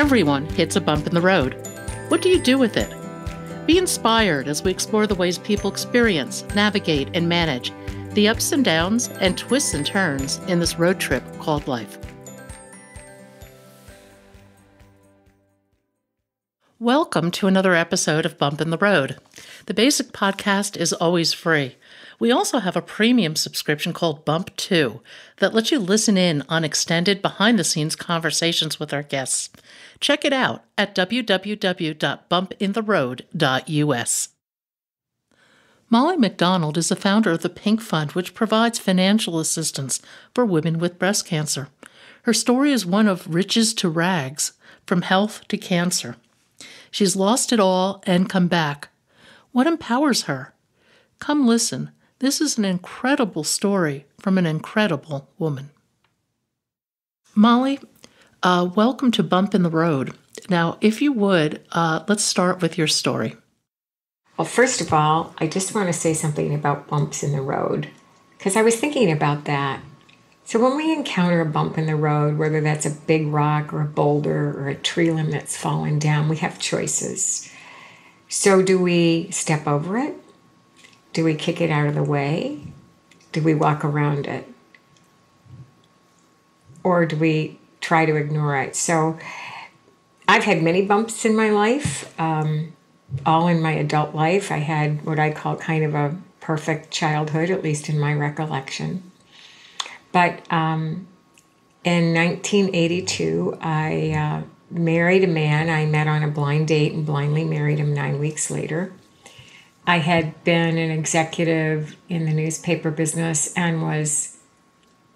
Everyone hits a bump in the road. What do you do with it? Be inspired as we explore the ways people experience, navigate, and manage the ups and downs and twists and turns in this road trip called life. Welcome to another episode of Bump in the Road. The basic podcast is always free. We also have a premium subscription called Bump 2 that lets you listen in on extended behind-the-scenes conversations with our guests. Check it out at www.bumpintheroad.us. Molly MacDonald is the founder of the Pink Fund, which provides financial assistance for women with breast cancer. Her story is one of riches to rags, from health to cancer. She's lost it all and come back. What empowers her? Come listen. This is an incredible story from an incredible woman. Molly, welcome to Bump in the Road. Now, if you would, let's start with your story. Well, first of all, I just want to say something about bumps in the road, because I was thinking about that. So when we encounter a bump in the road, whether that's a big rock or a boulder or a tree limb that's fallen down, we have choices. So do we step over it? Do we kick it out of the way? Do we walk around it? Or do we try to ignore it? So I've had many bumps in my life, all in my adult life. I had what I call kind of a perfect childhood, at least in my recollection. But in 1982, I married a man I met on a blind date and blindly married him 9 weeks later. I had been an executive in the newspaper business and was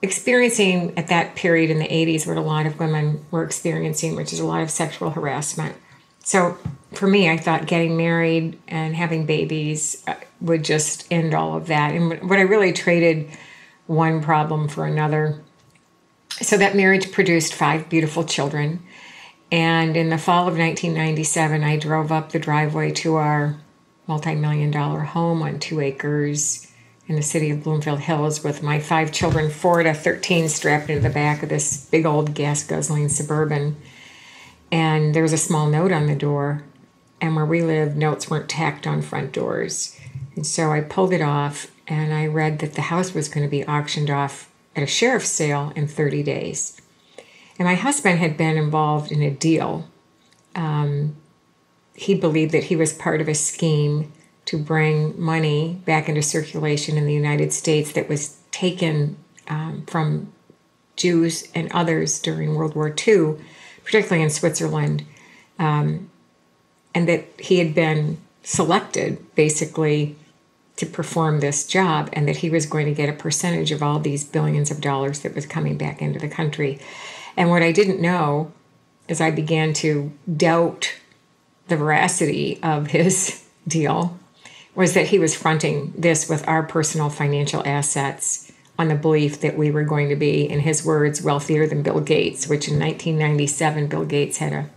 experiencing at that period in the 80s what a lot of women were experiencing, which is a lot of sexual harassment. So for me, I thought getting married and having babies would just end all of that. And what I really traded one problem for another. So that marriage produced 5 beautiful children. And in the fall of 1997, I drove up the driveway to our multi-million-dollar home on 2 acres in the city of Bloomfield Hills with my 5 children, 4 to 13, strapped into the back of this big old gas-guzzling Suburban. And there was a small note on the door. And where we lived, notes weren't tacked on front doors. And so I pulled it off, and I read that the house was going to be auctioned off at a sheriff's sale in 30 days. And my husband had been involved in a deal. He believed that he was part of a scheme to bring money back into circulation in the United States that was taken from Jews and others during World War II, particularly in Switzerland, and that he had been selected basically to perform this job, and that he was going to get a percentage of all these billions of dollars that was coming back into the country. And what I didn't know, as I began to doubt the veracity of his deal, was that he was fronting this with our personal financial assets on the belief that we were going to be, in his words, wealthier than Bill Gates, which in 1997, Bill Gates had a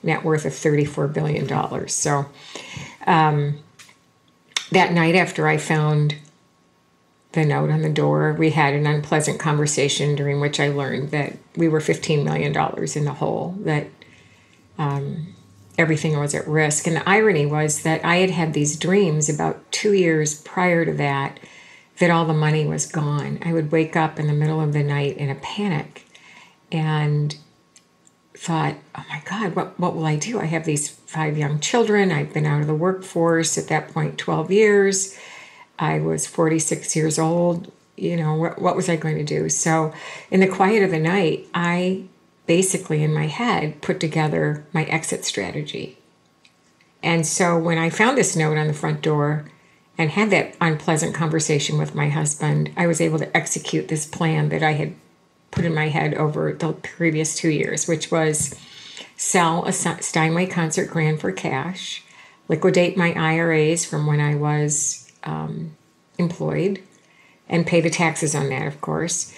net worth of $34 billion. So that night after I found the note on the door, we had an unpleasant conversation during which I learned that we were $15 million in the hole, that everything was at risk. And the irony was that I had had these dreams about 2 years prior to that all the money was gone. I would wake up in the middle of the night in a panic and thought, oh my God, what will I do? I have these 5 young children. I've been out of the workforce at that point 12 years. I was 46 years old. You know, what was I going to do? So in the quiet of the night, I basically in my head put together my exit strategy. And so when I found this note on the front door and had that unpleasant conversation with my husband, I was able to execute this plan that I had put in my head over the previous 2 years, which was sell a Steinway concert grand for cash, liquidate my IRAs from when I was employed, and pay the taxes on that, of course,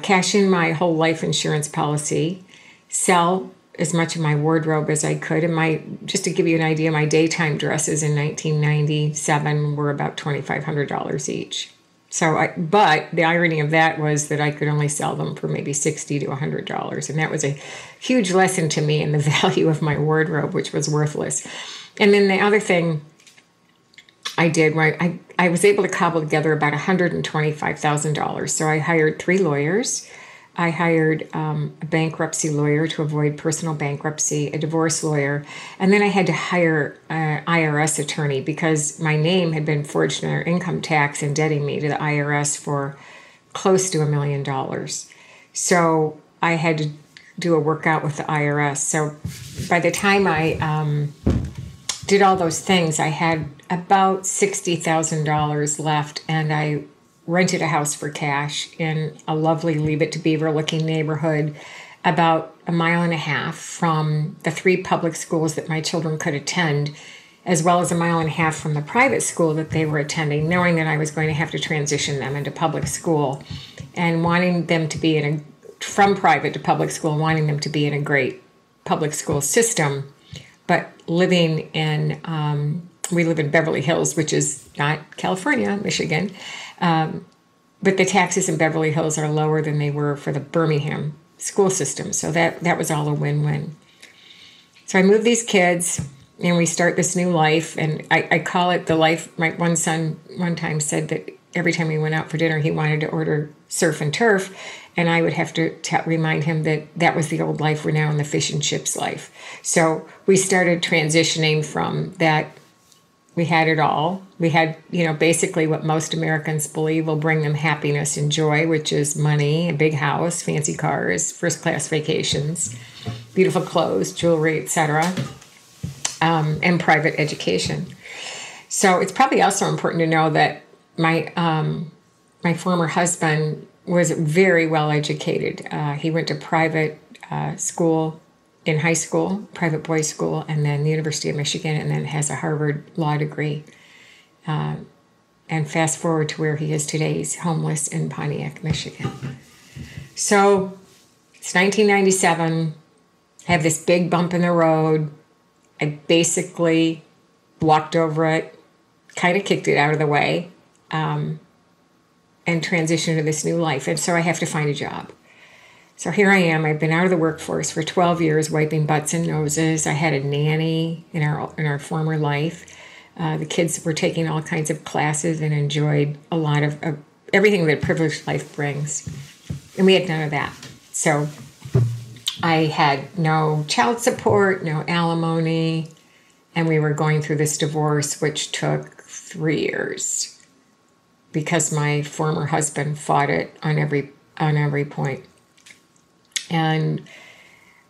cash in my whole life insurance policy, sell as much of my wardrobe as I could. And just to give you an idea, my daytime dresses in 1997 were about $2,500 each. But the irony of that was that I could only sell them for maybe $60 to $100. And that was a huge lesson to me in the value of my wardrobe, which was worthless. And then the other thing I did, I was able to cobble together about $125,000. So I hired 3 lawyers. I hired a bankruptcy lawyer to avoid personal bankruptcy, a divorce lawyer, and then I had to hire an IRS attorney because my name had been forged in our income tax, indebting me to the IRS for close to $1 million. So I had to do a workout with the IRS. So by the time I did all those things, I had about $60,000 left, and I rented a house for cash in a lovely Leave It to Beaver looking neighborhood about 1.5 miles from the 3 public schools that my children could attend, as well as 1.5 miles from the private school that they were attending, knowing that I was going to have to transition them into public school and wanting them to be from private to public school, wanting them to be in a great public school system, but living in, we live in Beverly Hills, which is not California, Michigan. But the taxes in Beverly Hills are lower than they were for the Birmingham school system. So that was all a win-win. So I moved these kids and we start this new life. And I call it the life. My one son one time said that every time we went out for dinner, he wanted to order surf and turf. And I would have to remind him that that was the old life. We're now in the fish and chips life. So we started transitioning from that. We had it all. We had, basically what most Americans believe will bring them happiness and joy, which is money, a big house, fancy cars, first-class vacations, beautiful clothes, jewelry, etc., and private education. So it's probably also important to know that my former husband was very well educated. He went to private school in high school, private boys school, and then the University of Michigan, and then has a Harvard law degree. And fast forward to where he is today, he's homeless in Pontiac, Michigan. So it's 1997. I have this big bump in the road. I basically walked over it, kind of kicked it out of the way, and transitioned to this new life. And so I have to find a job. So here I am. I've been out of the workforce for 12 years, wiping butts and noses. I had a nanny in our former life. The kids were taking all kinds of classes and enjoyed a lot of everything that a privileged life brings. And we had none of that. So I had no child support, no alimony, and we were going through this divorce, which took 3 years because my former husband fought it on every point. And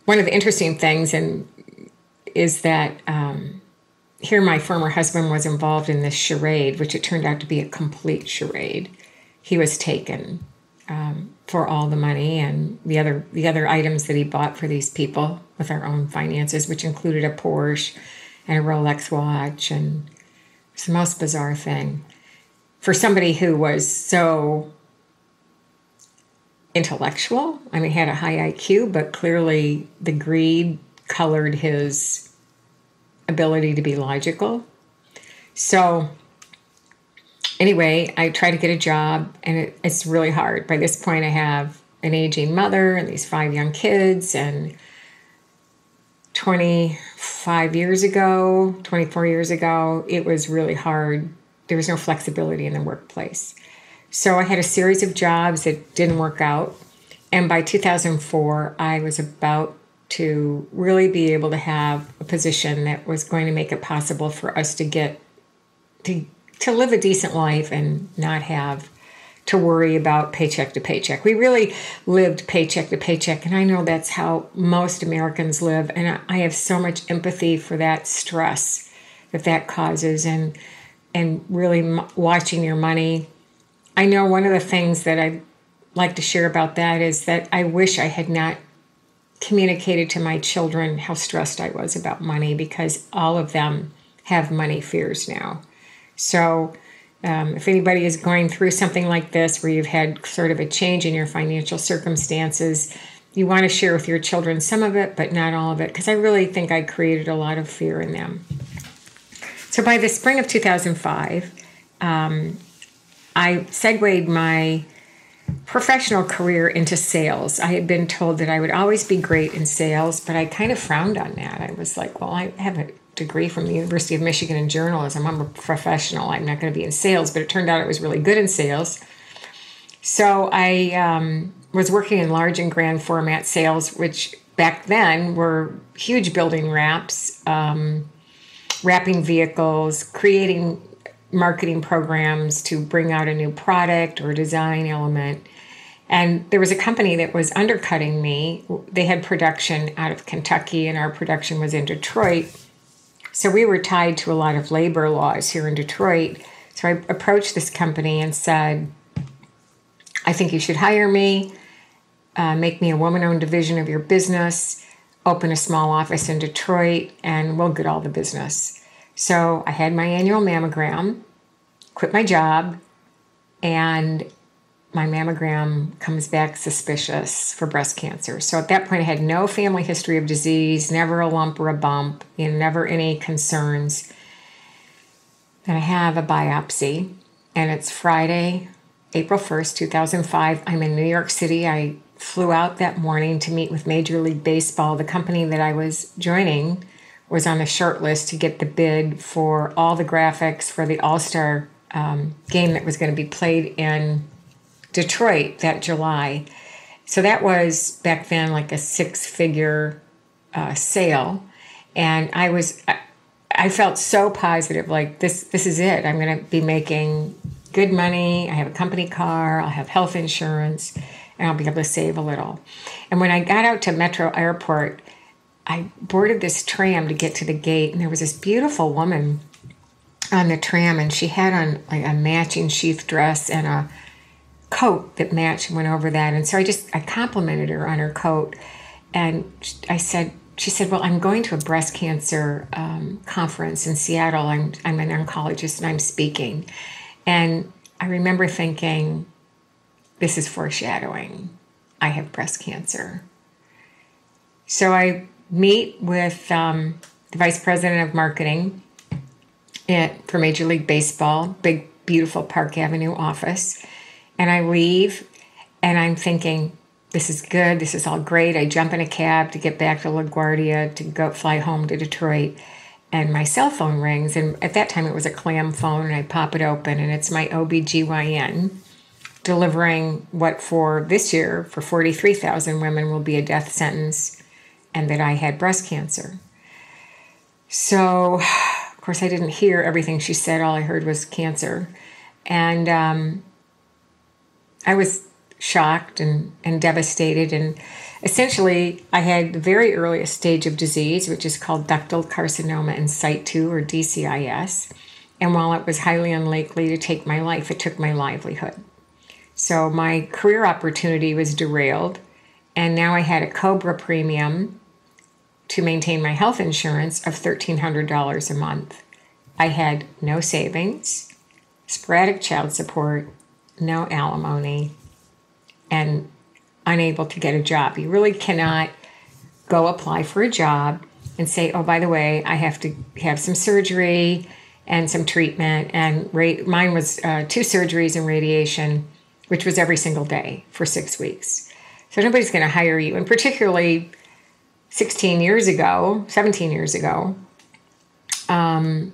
one of the interesting things is that here my former husband was involved in this charade, which it turned out to be a complete charade. He was taken for all the money and the other items that he bought for these people with our own finances, which included a Porsche and a Rolex watch, and it's the most bizarre thing for somebody who was so intellectual. I mean, he had a high IQ, but clearly the greed colored his ability to be logical. So anyway, I try to get a job, and it's really hard. By this point, I have an aging mother and these 5 young kids, and 24 years ago, it was really hard. There was no flexibility in the workplace. So I had a series of jobs that didn't work out. And by 2004, I was about to really be able to have a position that was going to make it possible for us to get to live a decent life and not have to worry about paycheck to paycheck. We really lived paycheck to paycheck. And I know that's how most Americans live. And I have so much empathy for that stress that causes and really watching your money. I know one of the things that I'd like to share about that is that I wish I had not communicated to my children how stressed I was about money, because all of them have money fears now. So if anybody is going through something like this, where you've had sort of a change in your financial circumstances, you want to share with your children some of it, but not all of it, because I really think I created a lot of fear in them. So by the spring of 2005, I segued my professional career into sales. I had been told that I would always be great in sales, but I kind of frowned on that. I was like, well, I have a degree from the University of Michigan in journalism. I'm a professional. I'm not going to be in sales, but it turned out I was really good in sales. So I was working in large and grand format sales, which back then were huge building wraps, wrapping vehicles, creating marketing programs to bring out a new product or design element. And there was a company that was undercutting me. They had production out of Kentucky, and our production was in Detroit. So we were tied to a lot of labor laws here in Detroit. So I approached this company and said, I think you should hire me, make me a woman-owned division of your business, open a small office in Detroit, and we'll get all the business. So I had my annual mammogram, quit my job, and my mammogram comes back suspicious for breast cancer. So at that point, I had no family history of disease, never a lump or a bump, never any concerns. Then I have a biopsy, and it's Friday, April 1st, 2005. I'm in New York City. I flew out that morning to meet with Major League Baseball. The company that I was joining was on the short list to get the bid for all the graphics for the All-Star game that was going to be played in Detroit that July. So that was back then like a six-figure sale. And I felt so positive, like this is it. I'm going to be making good money. I have a company car. I'll have health insurance, and I'll be able to save a little. And when I got out to Metro Airport, I boarded this tram to get to the gate, and there was this beautiful woman on the tram, and she had on like a matching sheath dress and a coat that matched and went over that. And so I complimented her on her coat, and she said, well, I'm going to a breast cancer conference in Seattle. I'm an oncologist, and I'm speaking. And I remember thinking, this is foreshadowing. I have breast cancer. So I meet with the vice president of marketing for Major League Baseball, big, beautiful Park Avenue office. And I leave, and I'm thinking, this is good. This is all great. I jump in a cab to get back to LaGuardia to go fly home to Detroit. And my cell phone rings. And at that time, it was a clam phone. And I pop it open, and it's my OBGYN delivering what for this year, for 43,000 women, will be a death sentence, and that I had breast cancer. So, of course, I didn't hear everything she said. All I heard was cancer. And I was shocked and devastated. And essentially, I had the very earliest stage of disease, which is called ductal carcinoma in situ, or DCIS. And while it was highly unlikely to take my life, it took my livelihood. So my career opportunity was derailed. And now I had a COBRA premium to maintain my health insurance of $1,300 a month. I had no savings, sporadic child support, no alimony, and unable to get a job. You really cannot go apply for a job and say, oh, by the way, I have to have some surgery and some treatment. And mine was 2 surgeries and radiation, which was every single day for 6 weeks. So nobody's going to hire you. And particularly 17 years ago,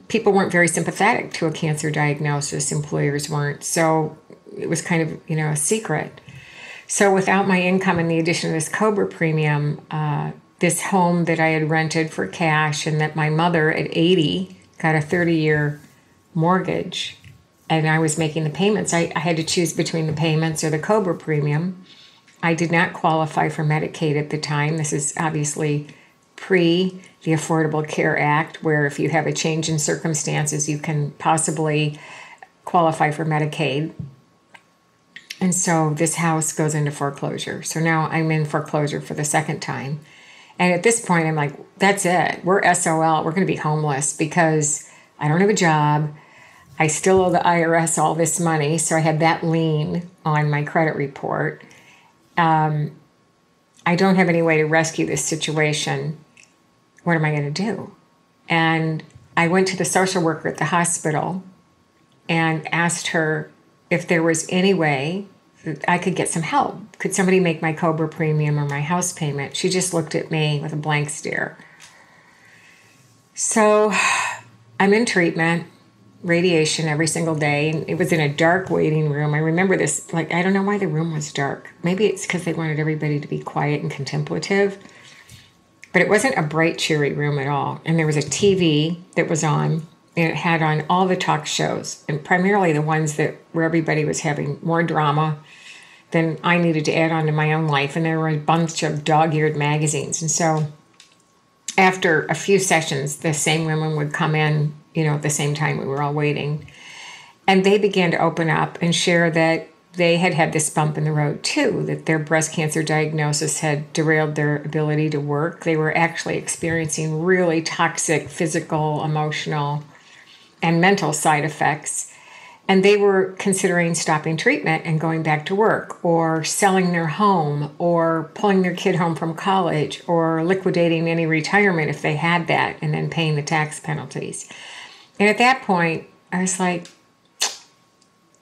people weren't very sympathetic to a cancer diagnosis. Employers weren't. So it was kind of, a secret. So without my income and the addition of this COBRA premium, this home that I had rented for cash, and that my mother at 80 got a 30-year mortgage, and I was making the payments. I had to choose between the payments or the COBRA premium. I did not qualify for Medicaid at the time. This is obviously pre the Affordable Care Act, where if you have a change in circumstances, you can possibly qualify for Medicaid. And so this house goes into foreclosure. So now I'm in foreclosure for the second time. And at this point, I'm like, that's it. We're SOL. We're going to be homeless because I don't have a job. I still owe the IRS all this money. So I had that lien on my credit report. I don't have any way to rescue this situation. What am I going to do? And I went to the social worker at the hospital and asked her if there was any way that I could get some help. Could somebody make my COBRA premium or my house payment? She just looked at me with a blank stare. So I'm in treatment, radiation every single day. And it was in a dark waiting room. I remember this, like, I don't know why the room was dark. Maybe it's because they wanted everybody to be quiet and contemplative. But it wasn't a bright, cheery room at all. And there was a TV that was on, and it had on all the talk shows, and primarily the ones that where everybody was having more drama than I needed to add on to my own life. And there were a bunch of dog-eared magazines. And so after a few sessions, the same women would come in, at the same time we were all waiting. And they began to open up and share that they had had this bump in the road too, that their breast cancer diagnosis had derailed their ability to work. They were actually experiencing really toxic physical, emotional, and mental side effects. And they were considering stopping treatment and going back to work, or selling their home, or pulling their kid home from college, or liquidating any retirement if they had that, and then paying the tax penalties. And at that point, I was like,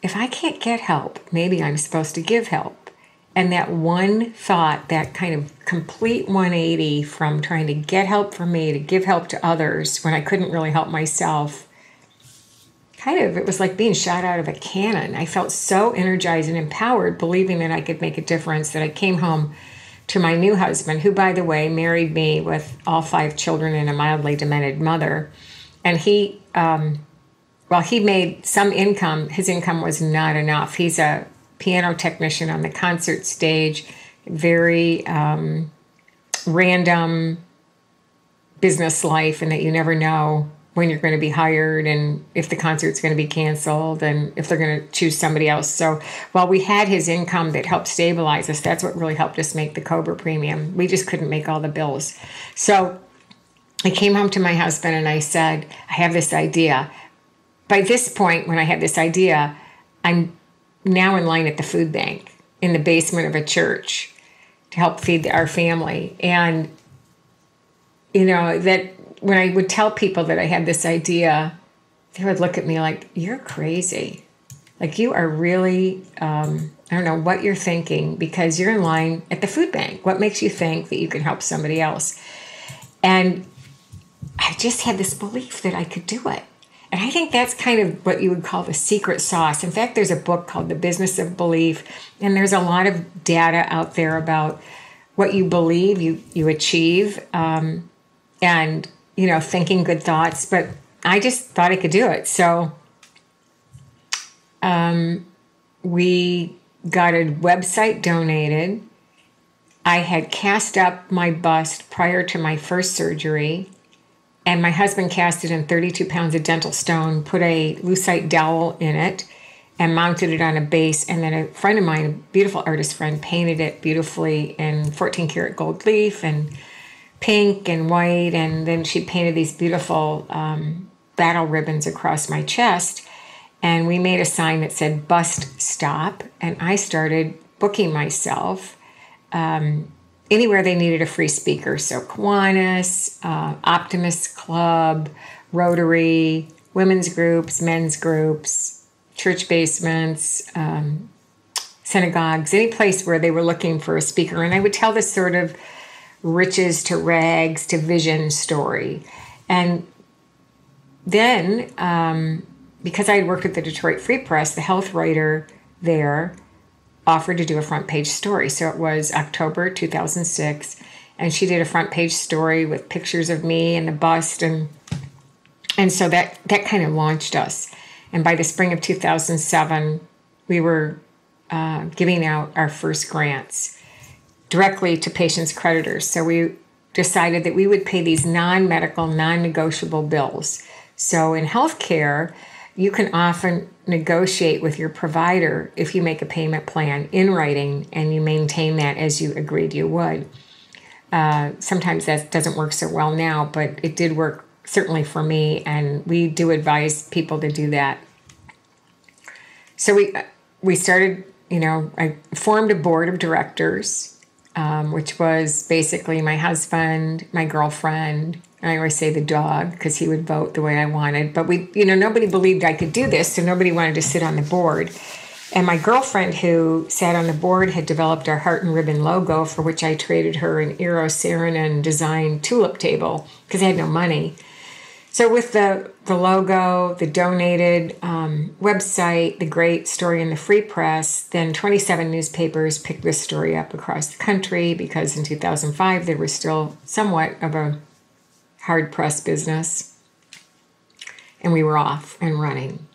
if I can't get help, maybe I'm supposed to give help. And that one thought, that kind of complete 180 from trying to get help for me to give help to others when I couldn't really help myself, it was like being shot out of a cannon. I felt so energized and empowered, believing that I could make a difference, that I came home to my new husband, who, by the way, married me with all 5 children and a mildly demented mother. And he, while he made some income, his income was not enough. He's a piano technician on the concert stage, very random business life, and that you never know when you're going to be hired and if the concert's going to be canceled and if they're going to choose somebody else. So while we had his income that helped stabilize us, that's what really helped us make the COBRA premium. We just couldn't make all the bills. So I came home to my husband and I said, I have this idea. By this point, when I had this idea, I'm now in line at the food bank in the basement of a church to help feed our family. And, that when I would tell people that I had this idea, they would look at me like, you're crazy. Like, you are really, I don't know what you're thinking, because you're in line at the food bank. What makes you think that you can help somebody else? And I just had this belief that I could do it. And I think that's kind of what you would call the secret sauce. In fact, there's a book called The Business of Belief, and there's a lot of data out there about what you believe, you achieve, and, thinking good thoughts. But I just thought I could do it. So we got a website donated. I had cast up my bust prior to my first surgery. And my husband casted in 32 pounds of dental stone, put a lucite dowel in it, and mounted it on a base. And then a friend of mine, a beautiful artist friend, painted it beautifully in 14 karat gold leaf and pink and white. And then she painted these beautiful battle ribbons across my chest. And we made a sign that said, "Bust Stop." And I started booking myself anywhere they needed a free speaker. So Kiwanis, Optimist Club, Rotary, women's groups, men's groups, church basements, synagogues, any place where they were looking for a speaker. And I would tell this sort of riches to rags to vision story. And then, because I had worked at the Detroit Free Press, the health writer there offered to do a front page story. So it was October 2006, and she did a front page story with pictures of me and the bust, and so that kind of launched us. And by the spring of 2007, we were giving out our first grants directly to patients' creditors. So we decided that we would pay these non-medical, non-negotiable bills. So in healthcare, you can often negotiate with your provider if you make a payment plan in writing and you maintain that as you agreed you would. Sometimes that doesn't work so well now, but it did work certainly for me, and we do advise people to do that. So we started, I formed a board of directors, which was basically my husband, my girlfriend, and I always say the dog because he would vote the way I wanted. But nobody believed I could do this, so nobody wanted to sit on the board. And my girlfriend who sat on the board had developed our heart and ribbon logo, for which I traded her an Eros Saarinen design tulip table because I had no money. So with the logo, the donated website, the great story in the free press, then 27 newspapers picked this story up across the country because in 2005 there was still somewhat of a hard press business. And we were off and running.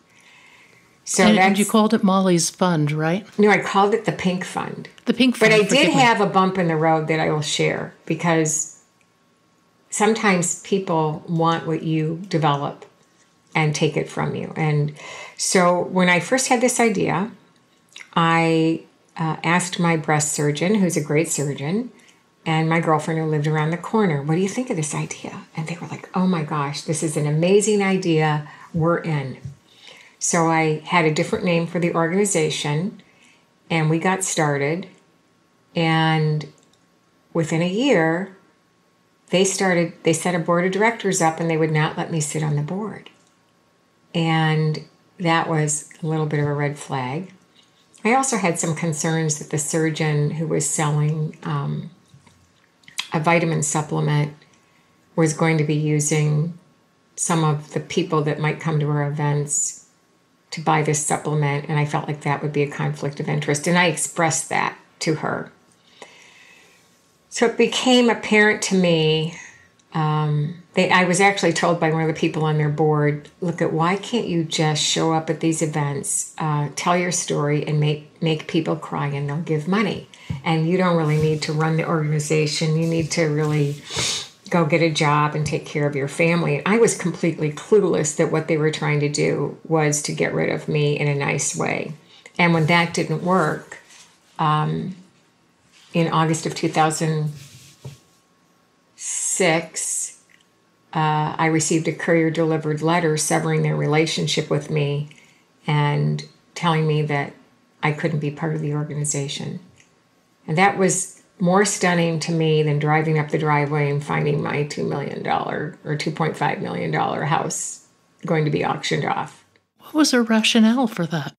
So and you called it Molly's Fund, right? No, I called it the Pink Fund. The Pink Fund. But I did have a bump in the road that I will share because sometimes people want what you develop and take it from you. And so when I first had this idea, I asked my breast surgeon, who's a great surgeon, and my girlfriend who lived around the corner, what do you think of this idea? And they were like, oh my gosh, this is an amazing idea. We're in. So I had a different name for the organization, and we got started. And within a year, they set a board of directors up, and they would not let me sit on the board. And that was a little bit of a red flag. I also had some concerns that the surgeon who was selling a vitamin supplement was going to be using some of the people that might come to our events to buy this supplement, and I felt like that would be a conflict of interest, and I expressed that to her. So it became apparent to me, I was actually told by one of the people on their board, look, why can't you just show up at these events, tell your story, and make people cry, and they'll give money. And you don't really need to run the organization. You need to really go get a job and take care of your family. And I was completely clueless that what they were trying to do was to get rid of me in a nice way. And when that didn't work, in August of 2006, I received a courier-delivered letter severing their relationship with me and telling me that I couldn't be part of the organization. And that was more stunning to me than driving up the driveway and finding my $2 million or $2.5 million house going to be auctioned off. What was her rationale for that?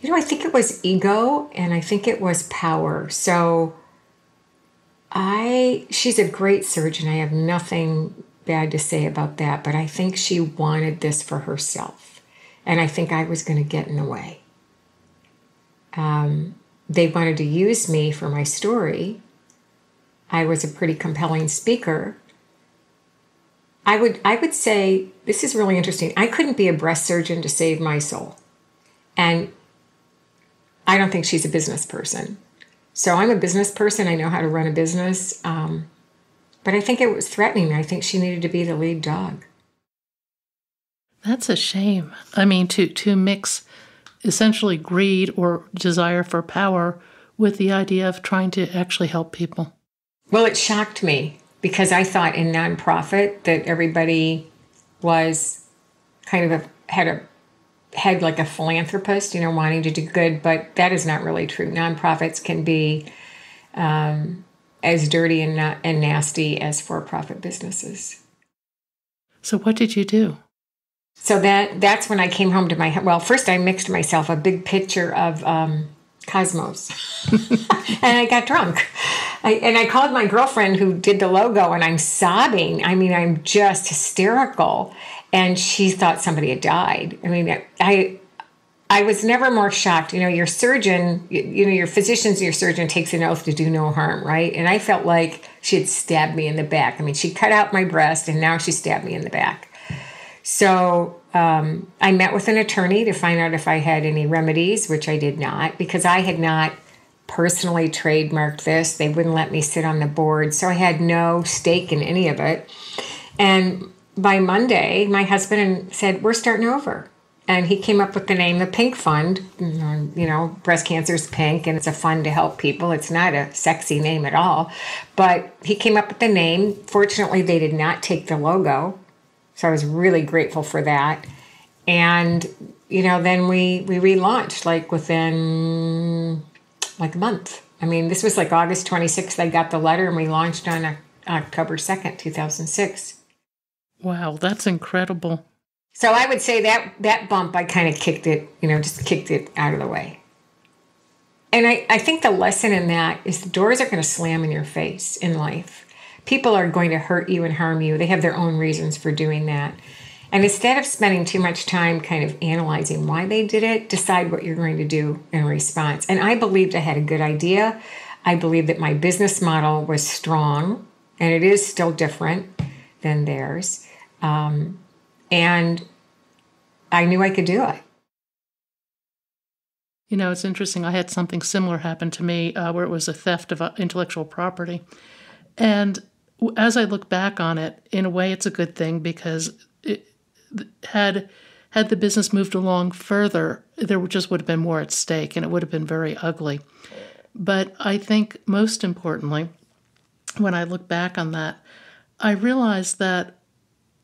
I think it was ego, and I think it was power. So she's a great surgeon. I have nothing bad to say about that, but I think she wanted this for herself. And I think I was going to get in the way. They wanted to use me for my story. I was a pretty compelling speaker. I would say, this is really interesting. I couldn't be a breast surgeon to save my soul. And I don't think she's a business person. So I'm a business person. I know how to run a business. But I think it was threatening. I think she needed to be the lead dog. That's a shame. I mean, to mix essentially greed or desire for power with the idea of trying to actually help people. Well, it shocked me because I thought in nonprofit that everybody was kind of had a head like a philanthropist, wanting to do good, but that is not really true. Nonprofits can be as dirty and nasty as for-profit businesses. So what did you do? So that's when I came home to first I mixed myself a big pitcher of Cosmos and I got drunk. I called my girlfriend who did the logo, and I'm sobbing. I mean, I'm just hysterical. And she thought somebody had died. I mean, I was never more shocked. Your surgeon, your physician's your surgeon takes an oath to do no harm, right? And I felt like she had stabbed me in the back. I mean, she cut out my breast, and now she stabbed me in the back. So I met with an attorney to find out if I had any remedies, which I did not, because I had not personally trademarked this. They wouldn't let me sit on the board, so I had no stake in any of it. And by Monday, my husband said, we're starting over. And he came up with the name, the Pink Fund. Breast cancer is pink, and it's a fund to help people. It's not a sexy name at all. But he came up with the name. Fortunately, they did not take the logo. So I was really grateful for that. And, then we relaunched within a month. I mean, this was August 26th. I got the letter, and we launched on October 2nd, 2006. Wow, that's incredible. So I would say that bump, I kind of kicked it, just kicked it out of the way. And I think the lesson in that is the doors are going to slam in your face in life. People are going to hurt you and harm you. They have their own reasons for doing that. And instead of spending too much time kind of analyzing why they did it, decide what you're going to do in response. And I believed I had a good idea. I believed that my business model was strong, and it is still different than theirs. And I knew I could do it. It's interesting. I had something similar happen to me where it was a theft of intellectual property. And as I look back on it, in a way, it's a good thing because had the business moved along further, there just would have been more at stake, and it would have been very ugly. But I think most importantly, when I look back on that, I realized that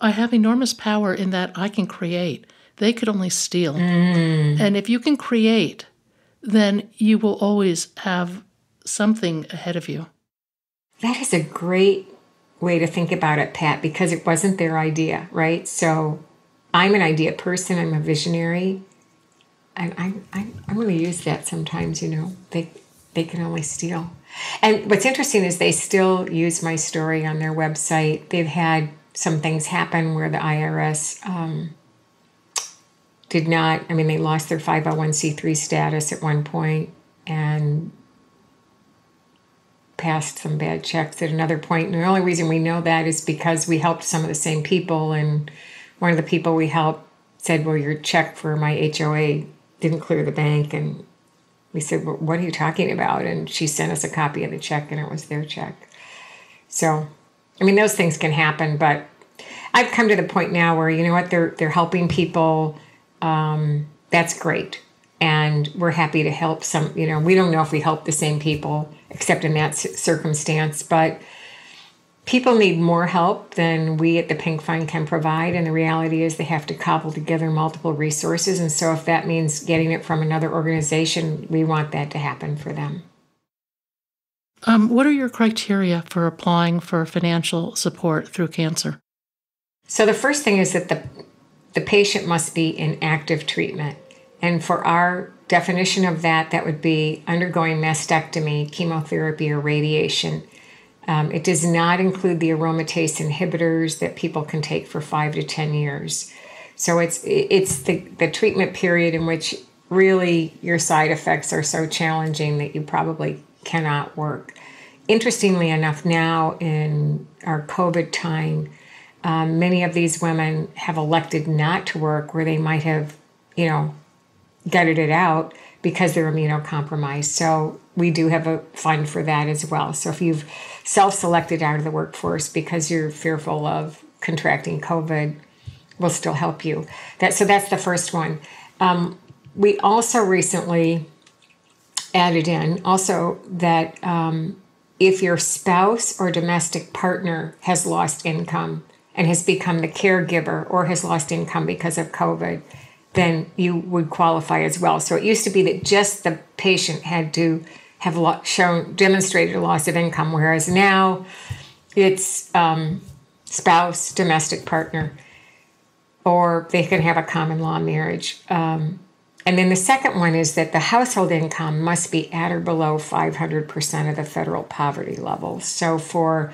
I have enormous power in that I can create. They could only steal. And if you can create, then you will always have something ahead of you. That is a great way to think about it, Pat, because it wasn't their idea, right? So I'm an idea person. I'm a visionary. And I'm going to use that sometimes, They can only steal. And what's interesting is they still use my story on their website. They've had some things happen where the IRS did not, they lost their 501c3 status at one point and passed some bad checks at another point. And the only reason we know that is because we helped some of the same people. And one of the people we helped said, well, your check for my HOA didn't clear the bank. And we said, well, what are you talking about? And she sent us a copy of the check, and it was their check. So, those things can happen, but I've come to the point now where, they're helping people. That's great. And we're happy to help some, we don't know if we help the same people, except in that circumstance, but people need more help than we at the Pink Fund can provide. And the reality is they have to cobble together multiple resources. And so if that means getting it from another organization, we want that to happen for them. What are your criteria for applying for financial support through cancer? So the first thing is that the patient must be in active treatment. And for our definition of that would be undergoing mastectomy, chemotherapy, or radiation. It does not include the aromatase inhibitors that people can take for 5 to 10 years. So it's the treatment period in which really your side effects are so challenging that you probably cannot work. Interestingly enough, now in our COVID time, many of these women have elected not to work where they might have, gutted it out because they're immunocompromised. So we do have a fund for that as well. So if you've self-selected out of the workforce because you're fearful of contracting COVID, we'll still help you. So that's the first one. We also recently added in also that if your spouse or domestic partner has lost income and has become the caregiver or has lost income because of COVID, then you would qualify as well. So it used to be that just the patient had to have demonstrated a loss of income, whereas now it's spouse, domestic partner, or they can have a common law marriage. And then the second one is that the household income must be at or below 500% of the federal poverty level. So for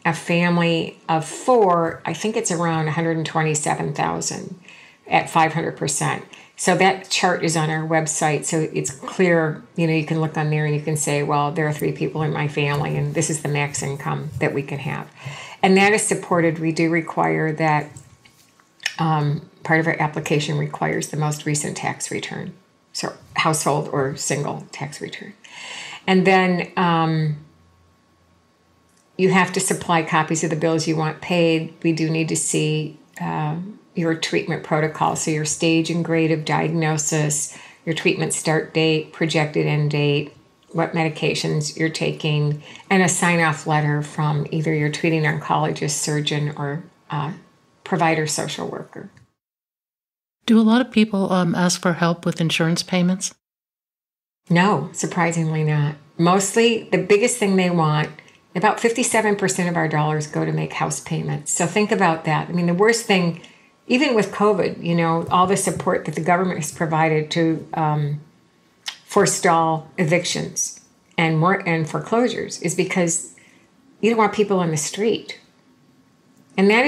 a family of 4, I think it's around $127,000 at 500%. So that chart is on our website, so it's clear. You can look on there and you can say, well, there are 3 people in my family, and this is the max income that we can have. And that is supported. We do require that part of our application requires the most recent tax return, so household or single tax return. And then you have to supply copies of the bills you want paid. We do need to see your treatment protocol, so your stage and grade of diagnosis, your treatment start date, projected end date, what medications you're taking, and a sign-off letter from either your treating oncologist, surgeon, or provider social worker. Do a lot of people ask for help with insurance payments? No, surprisingly not. Mostly, the biggest thing they want, about 57% of our dollars go to make house payments. So think about that. The worst thing even with COVID, all the support that the government has provided to forestall evictions and foreclosures is because you don't want people on the street. And that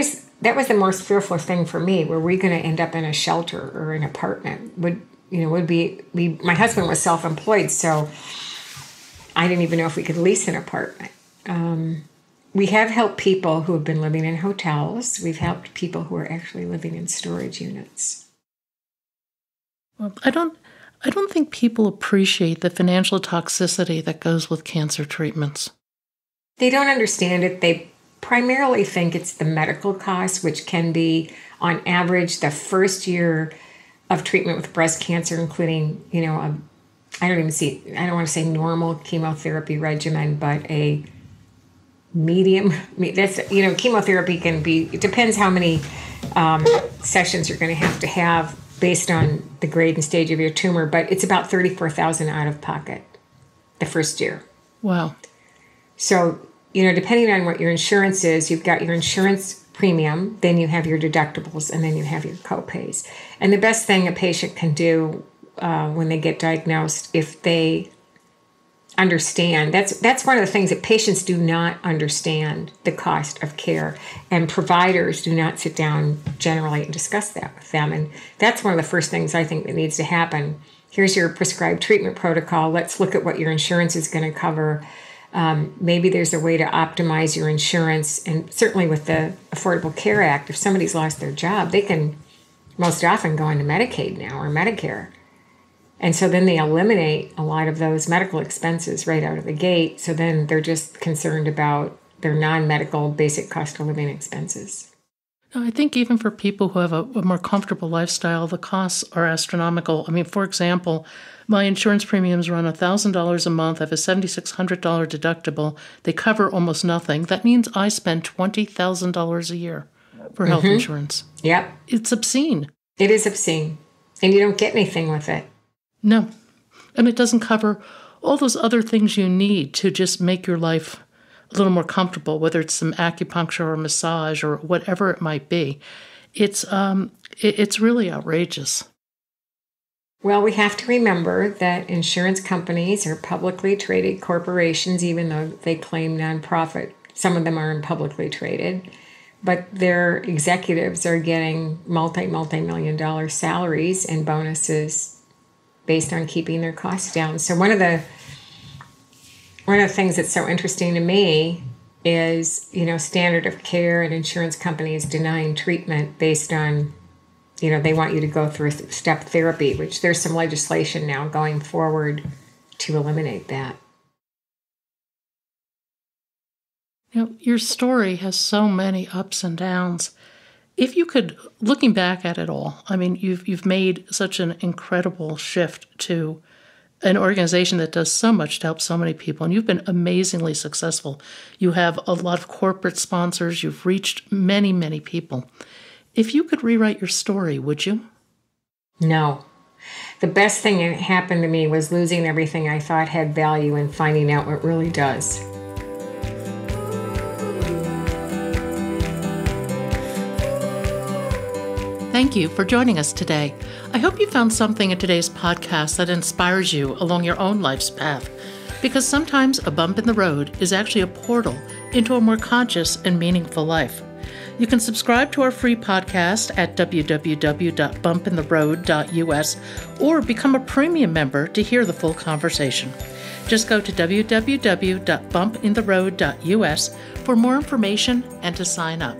was the most fearful thing for me. Were we going to end up in a shelter or an apartment? My husband was self-employed, so I didn't even know if we could lease an apartment. We have helped people who have been living in hotels. We've helped people who are actually living in storage units. Well, I don't think people appreciate the financial toxicity that goes with cancer treatments. They don't understand it. They primarily think it's the medical costs, which can be, on average, the first year of treatment with breast cancer, including, I don't want to say normal chemotherapy regimen, but a medium. Chemotherapy can be, it depends how many sessions you're going to have based on the grade and stage of your tumor, but it's about $34,000 out of pocket the first year. Wow. So, depending on what your insurance is, you've got your insurance premium, then you have your deductibles, and then you have your copays. And the best thing a patient can do when they get diagnosed, if they understand, that's one of the things that patients do not understand, the cost of care, and providers do not sit down generally and discuss that with them. And that's one of the first things I think that needs to happen. Here's your prescribed treatment protocol. Let's look at what your insurance is going to cover. Maybe there's a way to optimize your insurance. And certainly with the Affordable Care Act, if somebody's lost their job, they can most often go into Medicaid now or Medicare. And so then they eliminate a lot of those medical expenses right out of the gate. So then they're just concerned about their non-medical basic cost of living expenses. I think even for people who have a more comfortable lifestyle, the costs are astronomical. I mean, for example, my insurance premiums run $1,000 a month. I have a $7,600 deductible. They cover almost nothing. That means I spend $20,000 a year for health insurance. Yep. It's obscene. It is obscene. And you don't get anything with it. No. And it doesn't cover all those other things you need to just make your life a little more comfortable, whether it's some acupuncture or massage or whatever it might be. It's really outrageous. Well, we have to remember that insurance companies are publicly traded corporations, even though they claim nonprofit. Some of them aren't publicly traded, but their executives are getting multi-million-dollar salaries and bonuses based on keeping their costs down. So one of the things that's so interesting to me is, standard of care and insurance companies denying treatment based on, they want you to go through step therapy, which there's some legislation now going forward to eliminate that. Your story has so many ups and downs. If you could, looking back at it all, I mean, you've made such an incredible shift to an organization that does so much to help so many people, and you've been amazingly successful. You have a lot of corporate sponsors. You've reached many, many people. If you could rewrite your story, would you? No. The best thing that happened to me was losing everything I thought had value and finding out what really does. Thank you for joining us today. I hope you found something in today's podcast that inspires you along your own life's path, because sometimes a bump in the road is actually a portal into a more conscious and meaningful life. You can subscribe to our free podcast at www.bumpintheroad.us or become a premium member to hear the full conversation. Just go to www.bumpintheroad.us for more information and to sign up.